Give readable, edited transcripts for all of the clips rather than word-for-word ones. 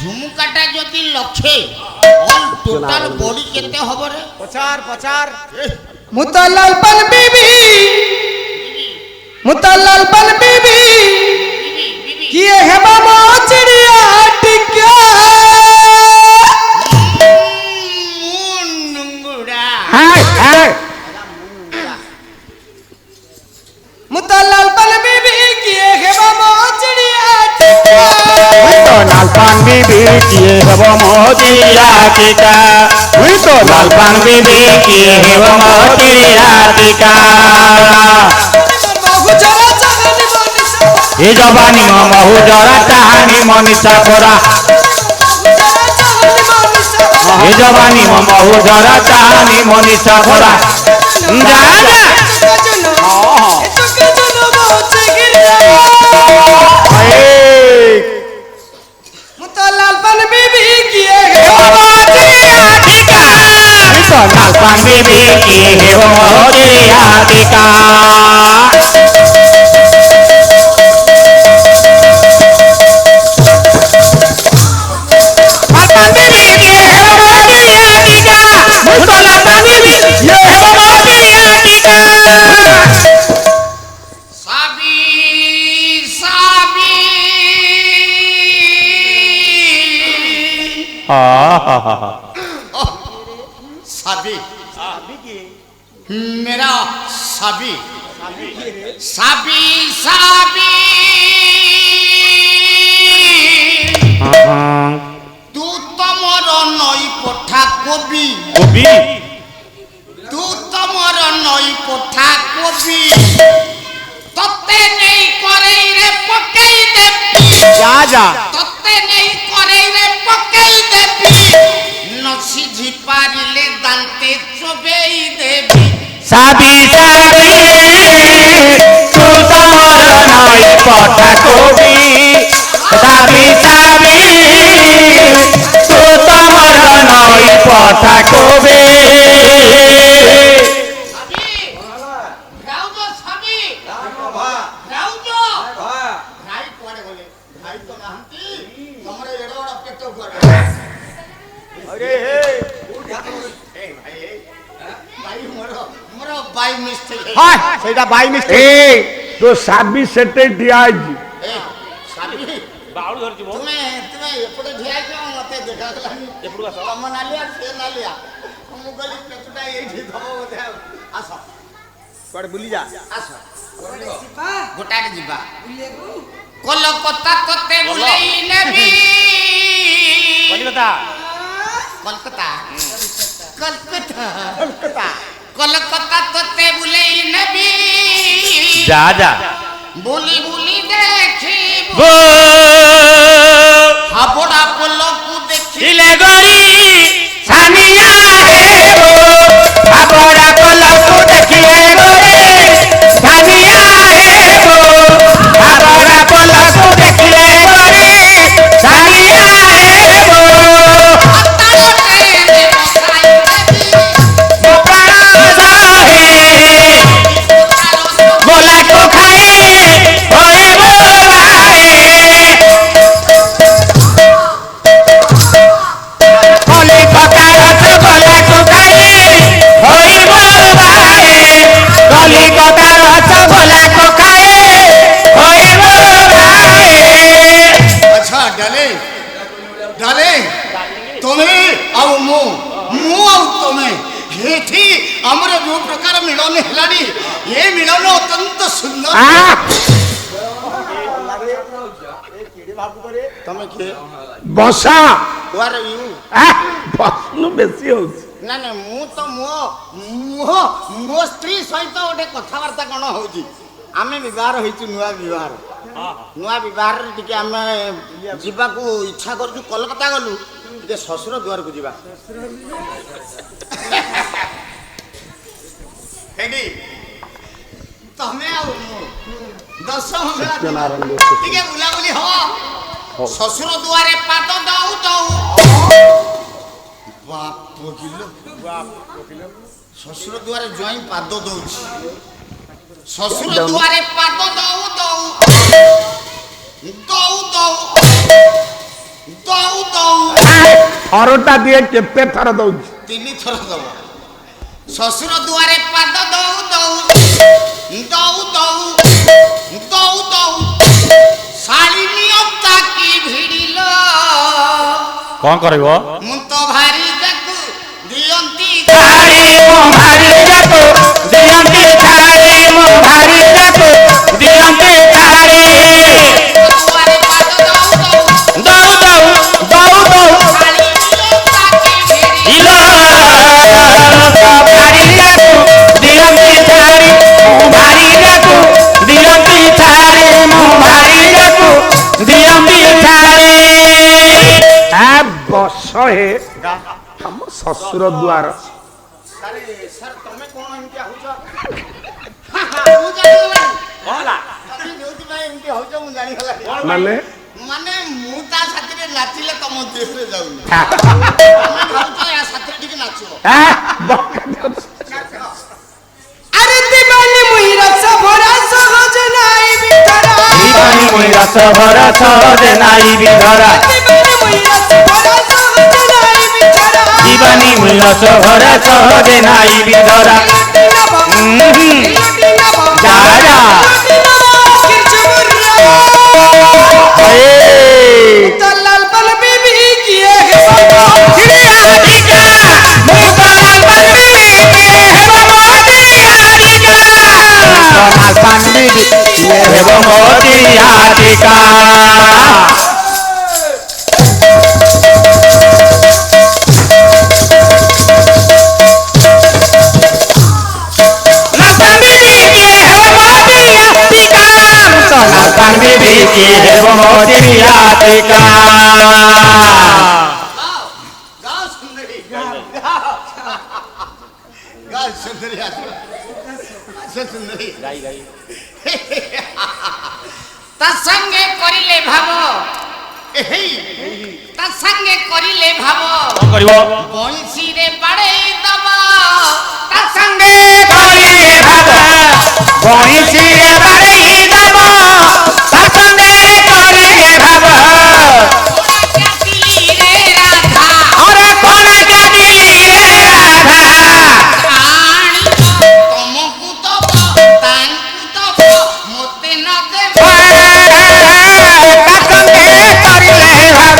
ঝুমুকাটা যদি লক্ষে all total body কেতে হবে রে পচার পচার মুতালাল পান বিবি মুতালাল পান বিবি কিয়ে হেবা মো চিড়িয়া টিকা মুন্নুঙ্গুড়া হায় হায় মুতালাল পান বিবি কিয়ে হেবা মো চিড়িয়া টিকা লাল পান বিবি কিয়ে হেব মোদিয়া টিকা তুই তো লাল পান বিবি কিয়ে হেব মোদিয়া টিকা এ জবানি মহু জরা চাহানি মনীষা করা এ জবানি মহু জরা চাহানি মনীষা করা যা যা মুতালাল পান বিবি কিয়ে লাল পান বিবি কিয়ে হেব মোদিয়া টিকা साबी मेरा साबी साबी साबी तू तमर नई पठा कवि কবি तू तमर नई पठा कवि तत्ते नहीं करे रे पकई देबी যা যা तत्ते नहीं करे रे पकई देबी नसी झिपारिले दांते चोबेई देबी সাবি সাবি তু তমর নই পঠা কবি সাবি সাবি তু তমর নই পঠা কবি साबी राउजो साबी राउजो भाई कोडे बोले भाई तो नाहंती तमरे एडो बड़ा पेट करे अरे हे ए भाई भाई मोरो बाई मिस्टेक हाय সেটা বাই মিস্টেক এই তো সাবি সেটে দিয়াজি ए साबी বাউল ধরছি মো तुम्हें तुम्हें एपटे ढिया के मते देखा गलानी एपटू आस तम नालिया से नालिया मु गली पेटुटा एठी धब बोधे आसो কোড় বুলি যা आसो गोटा के जिबा कोलकाता तते बुलेई नेबी কলিকতা कोलकाता कोलकाता কলকাতা कोलकाता तते बुलेई नेबी যা যা बुली बुली देखी গো हाबड़ा पोलकु देखी ইলে গরি সানিয়া হে গো আপরা কলকু দেখিয়ে গরে সানিয়া হে গো আপরা কলকু দেখিয়ে গরে সানিয়া হে গো तारोटे में बसाई देबी মোকারা সাহে গোলা কো খায়ে হয়ে গোবায়ে কলিকতা রসগোল্লা কো খায়ে হয়ে গোবায়ে কলিকতা রসগোল্লা কো খায়ে হয়ে গোবায়ে अच्छा डाले डाले तुम्हें ଆଉ ମୁଁ ଆଉ ତମେ ଏଠି ଆମର ଯୋଉ ପ୍ରକାର ମିଳନ ହେଲାଣି ଏ ମିଳନ ଅତ୍ୟନ୍ତ ସୁନ୍ଦର ତମେ କିଏ বসা ୱାର ୟୁ বসনু বেশি হচ্ছে ନା ନା ମୁଁ ତ ମୋ ସ୍ତ୍ରୀ ସହିତ ଗୋଟେ କଥାବାର୍ତ୍ତା କ'ଣ ହଉଛି ଆମେ ବିବାହ ହେଇଛୁ ନୂଆ ବିବାହରେ ଟିକେ ଆମେ ଯିବାକୁ ଇଚ୍ଛା କରୁଛୁ କଲକତା ଗଲୁ ଟିକେ ଶ୍ୱଶୁର ଦୁଆରକୁ ଯିବା ହେଡି ତମେ ଆଉ ମୁଁ 10 ମଙ୍ଗଳା ଟିକେ ବୁଲାବୁଲି ହବ ଶ୍ୱଶୁର ଦୁଆରେ ପାଦ ଦଉ ଦଉ ବାପ କିଲୋ ଶ୍ୱଶୁର ଦୁଆରେ ଜ୍ୱାଇଁ ପାଦ ଦଉଛି ଶ୍ୱଶୁର ଦୁଆରେ ପାଦ ଦଉ ଦଉ ଦଉ ଦଉ ଦଉ ଦଉ ଥରଟା ଦିଏ କେତେ ଥର ଦଉଛି? 3 ଥର ଦବ। ଶ୍ୱଶୁର ଦୁଆରେ ପାଦ ଦଉ ଦଉ ଦଉ ଦଉ ଦଉ ଦଉ ଶାଳିନିୟତା କି ଭିଡ଼ିଲ। କଣ କରିବ? ମୁଁ ତ ଭାରି ତାକୁ ଦିଅନ୍ତି ଛାଡ଼ି ମୋ ଭାରି ଯାକୁ ଦିଅନ୍ତି ଛାଡ଼ି ମୋ ଭାରି ଯାକୁ ଦିଅନ୍ତି ଛାଡ଼ି ଦୁଆରେ ପାଦ ଦଉ ଦଉ ଦଉ ଦଉ ଦଉ ଦଉ ଶାଳିନିୟତା କି ଭିଡ଼ିଲ। ଇଲୋ ଭାରି ଯାକୁ ଦିଅନ୍ତି ଛାଡ଼ି ମୋ ଭାରି ଯାକୁ ଦିଅନ୍ତି ଛାଡ଼ି ମୋ ଭାରି ଯାକୁ ଦିଅନ୍ତି ଛାଡ଼ି। ବସ ହେ ଆମ ଶ୍ୱଶୁର ଦୁଆର। ସାର୍ ତମେ କଣ ଏମିତି ହଉଛ? ମୁଁ ଜାଣିଗଲାଣି କଣ ହେଲା? ତମେ ଯୋଉଥିପାଇଁ ଏମିତି ହଉଛ ମୁଁ ଜାଣିଗଲାଣି। ମାନେ ମାନେ ମୁଁ ତା ସାଥିରେ ନାଚିଲେ ତମ ଦେହରେ ଯାଉନି। ତମେ ଭାବୁଛ ୟା ସାଥିରେ ଟିକେ ନାଚିବ। আরে দিবানি মুই রস ভরা সহজ নাই বিধরা। দিবানি মুই রস ভরা সহজ নাই বিধরা। দিবানি মুই রস ভরা সহজ নাই বিধরা। দিবানি মুই রস ভরা সহজ নাই বিধরা। যা যা লাল পাল বিবি কিয়ে হে লাল পান বিবি হেব মোদিয়া টিকা। লাল পান বিবি হেব মোদিয়া টিকা। গাও সুন্দরী গাও সুন্দরী আসো সুন্দরী গাই গাই তা সঙ্গে করিলে ভাব এই তা সঙ্গে করিলে ভাব কଣ କରିବ? বংশীরে বাড়াই দব তা সঙ্গে করিলে ভাব বংশীরে বাড়াই দব তা সঙ্গে করিলে ভাব। কাটিলে রাধা আরে কোন কাটিলি রে রাধা। আনিব তমকু দব তাঙ্কু দব মতে ন দেব তা সঙ্গে করিলে ভাব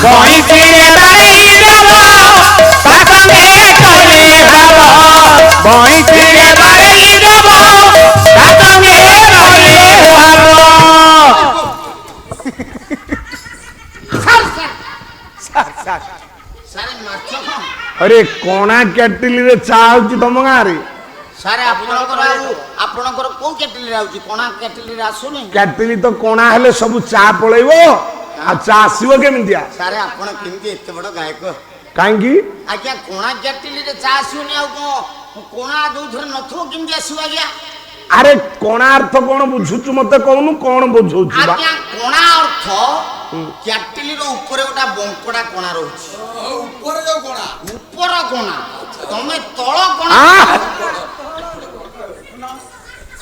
বংশীরে বাড়াই দব তা সঙ্গে করিলে ভাব। বংশীরে বাড়াই দব তা সঙ্গে করিলে ভাব। সারে মাছ কম আরে কোনা কেটিলিরে চা হচ্ছে তম গাঁরে? সারে আপনার কোন কেটিলে আউছি কোনা কেটিলে আসুনি কেটিলি তো কোনা হলে সবু চা পড়াইব আর চা আসিব কেমিতিয়া? সারে আপন কেমতি এত বড় গায়ক কাহিଁକି? আজ্ঞা কোনা কেটিলে চা আসুনি আউ কোনা দৌধরে নথিব কেমতি আসিব আজ্ঞা? আরে কোনা অর্থ কোন বুঝুছু মতে কହୁନୁ কোন বুঝৌଛୁ বা? আজ্ঞা কোনা অর্থ কেটিলির উপরে গোটা বঙ্কড়া কোনা রହୁଛି উপরে যাও কোনা উপর কোনা তুমি তল কোনা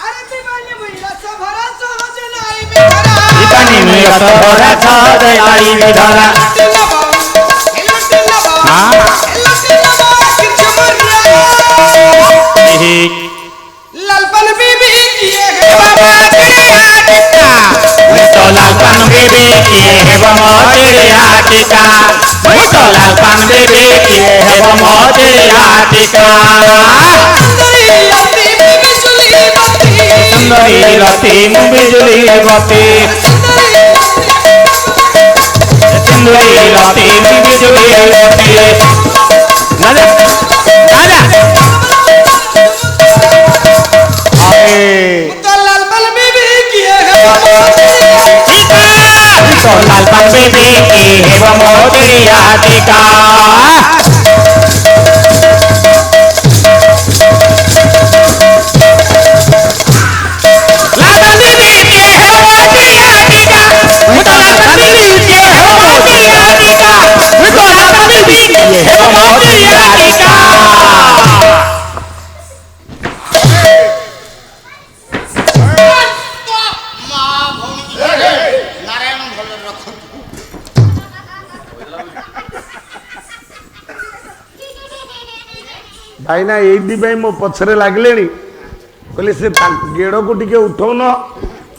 আরে দিবানি মুই রস ভরা সহজ নাই বিধরা। দিবানি মুই রস ভরা সহজ নাই বিধরা। লাল পাল বিবি কিয়ে হে তো লাল পান বেবি কিয়ে হেব মদিয়া টিকা। তো লাল পান বেবি কিয়ে হেব মদিয়া টিকা। সুন্দরী রতি মু বিজুলি বতি। সুন্দরী রতি মু বিজুলি বতি। রাজা রাজা লাল পাল বিবি কিয়ে হে তো লাল পান বেবি কিয়ে হেব মদিয়া টিকা। লাল পান বেবি কিয়ে হেব মদিয়া টিকা। তো লাল পান বেবি কিয়ে হেব মদিয়া টিকা। তো লাল পান বেবি কিয়ে হেব মদিয়া টিকা। মা ভৌণী নারায়ণ ভালো রক্ষন্তু ଭାଇନା ଏଇଥିପାଇଁ ମୋ ପଛରେ ଲାଗିଲେଣି କହିଲେ ସେ ଗେଡ଼କୁ ଟିକେ ଉଠଉନ